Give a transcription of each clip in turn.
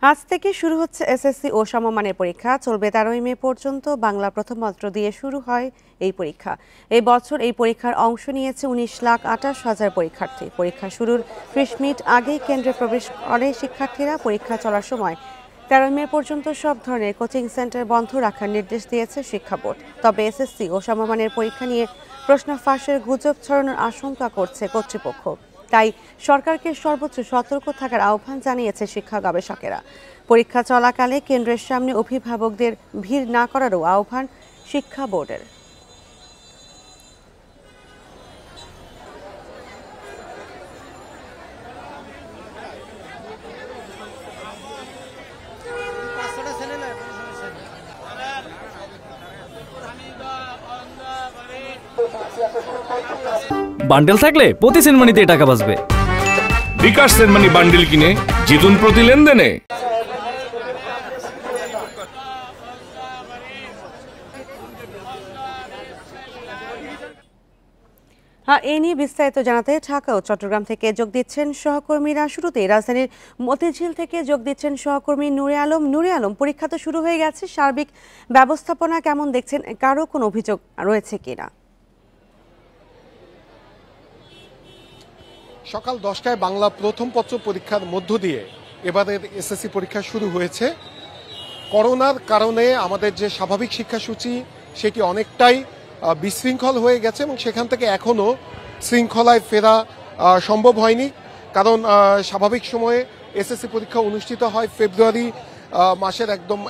আজ থেকে শুরু হচ্ছে এসএসসি ও সমমানের পরীক্ষা। চলবে 13ই মে পর্যন্ত। বাংলা প্রথম পত্র দিয়ে শুরু হয় এই পরীক্ষা। এই বছর এই পরীক্ষার অংশ নিয়েছে 19,28,000 পরীক্ষার্থী। পরীক্ষা শুরুর 30 মিনিট আগেই কেন্দ্রে প্রবেশ করে শিক্ষার্থীরা। পরীক্ষা চলার সময় 13 মে পর্যন্ত সব ধরনের কোচিং সেন্টার বন্ধ রাখার নির্দেশ দিয়েছে শিক্ষা বোর্ড। তবে এসএসসি ও সমমানের পরীক্ষা নিয়ে প্রশ্ন ফাঁসের গুজব ছড়ানোর আশঙ্কা করছে কর্তৃপক্ষ। তাই সরকারকে সর্বোচ্চ সতর্ক থাকার আহ্বান জানিয়েছে শিক্ষা গবেষকেরা। পরীক্ষা চলাকালে কেন্দ্রের সামনে অভিভাবকদের ভিড় না করারও আহ্বান শিক্ষা বোর্ডের। বান্ডেল থাকলে প্রতি সেনমানিতে টাকা বাঁচবে। বিকাশ সেনমানি বান্ডেল কিনে জিতুন প্রতি লেনদেনে। এ নিয়ে বিস্তারিত জানাতে ঢাকা ও চট্টগ্রাম থেকে যোগ দিচ্ছেন সহকর্মীরা। শুরুতেই রাজধানীর মতিঝিল থেকে যোগ দিচ্ছেন সহকর্মী নূরে আলম। নূরে আলম, পরীক্ষা তো শুরু হয়ে গেছে, সার্বিক ব্যবস্থাপনা কেমন দেখছেন? কারো কোনো অভিযোগ রয়েছে কিনা? সকাল 10টায় বাংলা প্রথম পত্র পরীক্ষার মধ্য দিয়ে এবারের এসএসসি পরীক্ষা শুরু হয়েছে। করোনার কারণে আমাদের যে স্বাভাবিক শিক্ষাসূচি সেটি অনেকটাই বিশৃঙ্খল হয়ে গেছে এবং সেখান থেকে এখনও শৃঙ্খলায় ফেরা সম্ভব হয়নি। কারণ স্বাভাবিক সময়ে এসএসসি পরীক্ষা অনুষ্ঠিত হয় ফেব্রুয়ারি মাসের একদম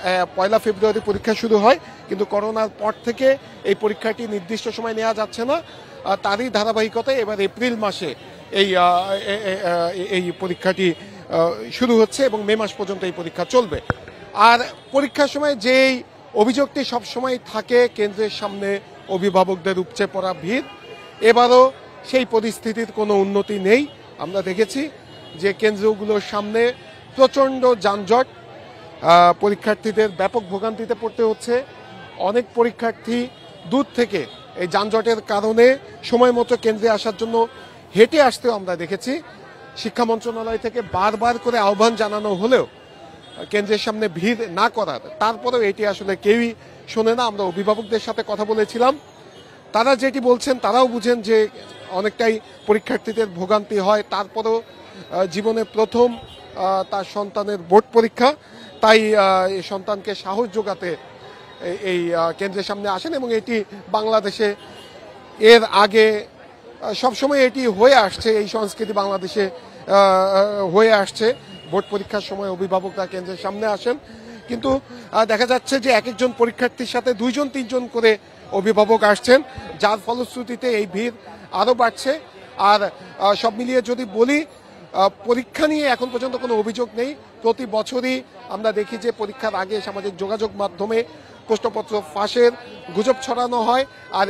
1 ফেব্রুয়ারি পরীক্ষা শুরু হয়, কিন্তু করোনার পর থেকে এই পরীক্ষাটি নির্দিষ্ট সময় নেওয়া যাচ্ছে না। তারই ধারাবাহিকতায় এবার এপ্রিল মাসে এই পরীক্ষাটি শুরু হচ্ছে এবং মে মাস পর্যন্ত এই পরীক্ষা চলবে। আর পরীক্ষার সময় যেই অভিযোগটি সবসময় থাকে কেন্দ্রের সামনে অভিভাবকদের উপচে পড়া ভিড়, এবারও সেই পরিস্থিতির কোনো উন্নতি নেই। আমরা দেখেছি যে কেন্দ্রগুলোর সামনে প্রচণ্ড যানজট, পরীক্ষার্থীদের ব্যাপক ভোগান্তিতে পড়তে হচ্ছে। অনেক পরীক্ষার্থী দূর থেকে এই যানজটের কারণে সময় মতো কেন্দ্রে আসার জন্য হেঁটে আসতেও আমরা দেখেছি। শিক্ষা মন্ত্রণালয় থেকে বারবার করে আহ্বান জানানো হলেও কেন্দ্রের সামনে ভিড় না করার, তারপরেও এটি আসলে কেউই শোনে না। আমরা অভিভাবকদের সাথে কথা বলেছিলাম, তারা যেটি বলছেন তারাও বুঝেন যে অনেকটাই পরীক্ষার্থীদের ভোগান্তি হয়। তারপরেও জীবনে প্রথম তার সন্তানের বোর্ড পরীক্ষা, তাই এই সন্তানকে সাহস যোগাতে এই কেন্দ্রের সামনে আসেন এবং এটি বাংলাদেশে এর আগে সবসময় এটি হয়ে আসছে, এই সংস্কৃতি বাংলাদেশে হয়ে আসছে। বোর্ড পরীক্ষার সময় অভিভাবকরা কেন্দ্রের সামনে আসেন, কিন্তু দেখা যাচ্ছে যে এক একজন পরীক্ষার্থীর সাথে 2-3জন করে অভিভাবক আসছেন, যার ফলশ্রুতিতে এই ভিড় আরও বাড়ছে। আর সব মিলিয়ে যদি বলি, পরীক্ষা নিয়ে এখন পর্যন্ত কোনো অভিযোগ নেই। প্রতি বছরই আমরা দেখি যে পরীক্ষার আগে সামাজিক যোগাযোগ মাধ্যমে প্রশ্নপত্র ফাঁসের গুজব ছড়ানো হয়। আর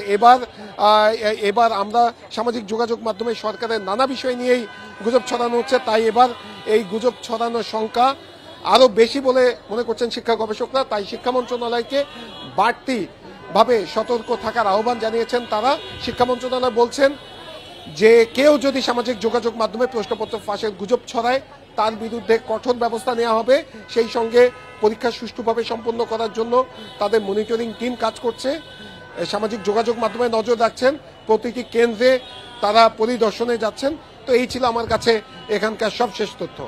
এবার আমরা সামাজিক যোগাযোগ মাধ্যমে সরকারের নানা বিষয় নিয়েই গুজব ছড়ানো হচ্ছে, তাই এবার এই গুজব ছড়ানোর সংখ্যা আরও বেশি বলে মনে করছেন শিক্ষা গবেষকরা। তাই শিক্ষা মন্ত্রণালয়কে বাড়তিভাবে সতর্ক থাকার আহ্বান জানিয়েছেন তারা। শিক্ষা মন্ত্রণালয় বলছেন যে কেউ যদি সামাজিক যোগাযোগ মাধ্যমে প্রশ্নপত্র ফাঁসের গুজব ছড়ায় তার বিরুদ্ধে কঠোর ব্যবস্থা নেওয়া হবে। সেই সঙ্গে পরীক্ষা সুষ্ঠুভাবে সম্পন্ন করার জন্য তাদের মনিটরিং টিম কাজ করছে, সামাজিক যোগাযোগ মাধ্যমে নজর রাখছেন, প্রতিটি কেন্দ্রে তারা পরিদর্শনে যাচ্ছেন। তো এই ছিল আমার কাছে এখানকার সবশেষ তথ্য।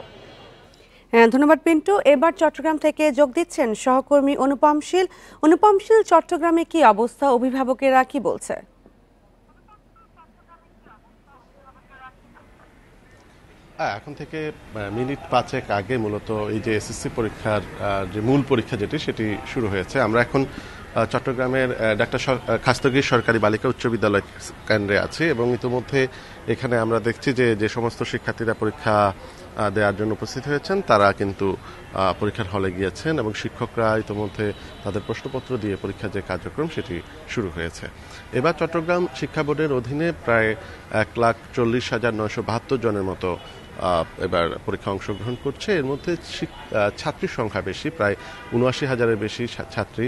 হ্যাঁ, ধন্যবাদ পিন্টু। এবার চট্টগ্রাম থেকে যোগ দিচ্ছেন সহকর্মী অনুপম শীল। অনুপম শীল, চট্টগ্রামে কি অবস্থা? অভিভাবকেরা কি বলছে? এখন থেকে মিনিট 5 আগে মূলত এই যে এসএসসি পরীক্ষার যে মূল পরীক্ষা যেটি সেটি শুরু হয়েছে। আমরা এখন চট্টগ্রামের ডাক্তার খাস্তগীর সরকারি বালিকা উচ্চ বিদ্যালয় কেন্দ্রে আছি এবং ইতিমধ্যে এখানে আমরা দেখছি যে সমস্ত শিক্ষার্থীরা পরীক্ষা দেওয়ার জন্য উপস্থিত হয়েছেন তারা কিন্তু পরীক্ষার হলে গিয়েছেন এবং শিক্ষকরা ইতিমধ্যে তাদের প্রশ্নপত্র দিয়ে পরীক্ষার যে কার্যক্রম সেটি শুরু হয়েছে। এবার চট্টগ্রাম শিক্ষা বোর্ডের অধীনে প্রায় 1,40,972 জনের মতো এবার পরীক্ষা অংশগ্রহণ করছে। এর মধ্যে ছাত্রীর সংখ্যা বেশি, প্রায় 79,000-এর বেশি ছাত্রী,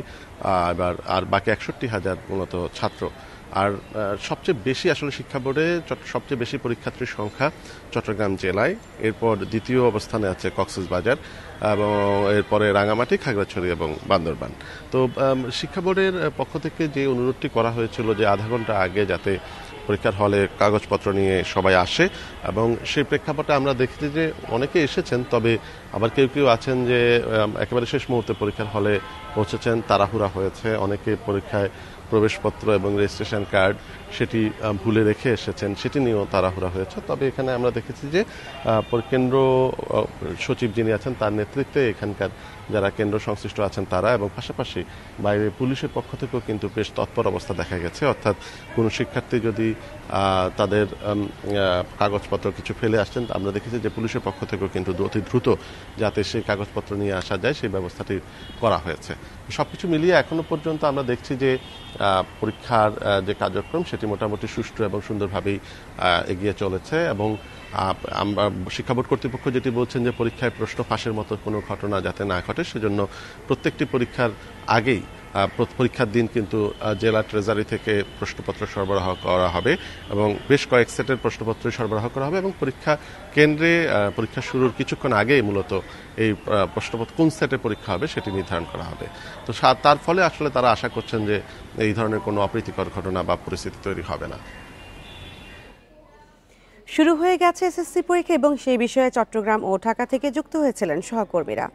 এবার আর বাকি 61,000 মূলত ছাত্র আর সবচেয়ে বেশি আসলে শিক্ষা বোর্ডে সবচেয়ে বেশি পরীক্ষার্থীর সংখ্যা চট্টগ্রাম জেলায়, এরপর দ্বিতীয় অবস্থানে আছে কক্সবাজার এবং এরপরে রাঙামাটি, খাগড়াছড়ি এবং বান্দরবান। তো শিক্ষা বোর্ডের পক্ষ থেকে যে অনুরোধটি করা হয়েছিল যে আধা ঘন্টা আগে যাতে পরীক্ষার হলে কাগজপত্র নিয়ে সবাই আসে, এবং সেই প্রেক্ষাপটে আমরা দেখেছি যে অনেকে এসেছেন, তবে আবার কেউ কেউ আছেন যে একেবারে শেষ মুহূর্তে পরীক্ষার হলে পৌঁছেছেন, তাড়াহুড়া হয়েছে, অনেকে পরীক্ষায় প্রবেশপত্র এবং রেজিস্ট্রেশন কার্ড সেটি ভুলে রেখে এসেছেন, সেটি নিয়েও তাড়াহুড়া হয়েছে। তবে এখানে আমরা দেখেছি যে কেন্দ্র সচিব যিনি আছেন তার নেতৃত্বে এখানকার যারা কেন্দ্র সংশ্লিষ্ট আছেন তারা, এবং পাশাপাশি বাইরে পুলিশের পক্ষ থেকেও কিন্তু বেশ তৎপর অবস্থা দেখা গেছে। অর্থাৎ কোনো শিক্ষার্থী যদি তাদের কাগজপত্র কিছু ফেলে আসছেন, আমরা দেখেছি যে পুলিশের পক্ষ থেকেও কিন্তু অতি দ্রুত যাতে সেই কাগজপত্র নিয়ে আসা যায় সেই ব্যবস্থাটি করা হয়েছে। সবকিছু মিলিয়ে এখনো পর্যন্ত আমরা দেখছি যে পরীক্ষার যে কার্যক্রম সেটি মোটামুটি সুষ্ঠু এবং সুন্দরভাবেই এগিয়ে চলেছে, এবং আমরা শিক্ষা বোর্ড কর্তৃপক্ষ যেটি বলছেন যে পরীক্ষায় প্রশ্ন ফাঁসের মতো কোনো ঘটনা যাতে না ঘটে, সেজন্য প্রত্যেকটি পরীক্ষার আগেই পরীক্ষার দিন কিন্তু জেলা ট্রেজারি থেকে প্রশ্নপত্র সরবরাহ করা হবে, এবং বেশ কয়েক সেটের প্রশ্নপত্র সরবরাহ করা হবে, এবং পরীক্ষা কেন্দ্রে পরীক্ষা শুরুর কিছুক্ষণ আগেই মূলত এই প্রশ্নপত্র কোন সেটে পরীক্ষা হবে সেটি নির্ধারণ করা হবে। তো তার ফলে আসলে তারা আশা করছেন যে এই ধরনের কোনো অপ্রীতিকর ঘটনা বা পরিস্থিতি তৈরি হবে না। শুরু হয়ে গেছে এসএসসি পরীক্ষা এবং সেই বিষয়ে চট্টগ্রাম ও ঢাকা থেকে যুক্ত হয়েছিলেন সহকর্মীরা।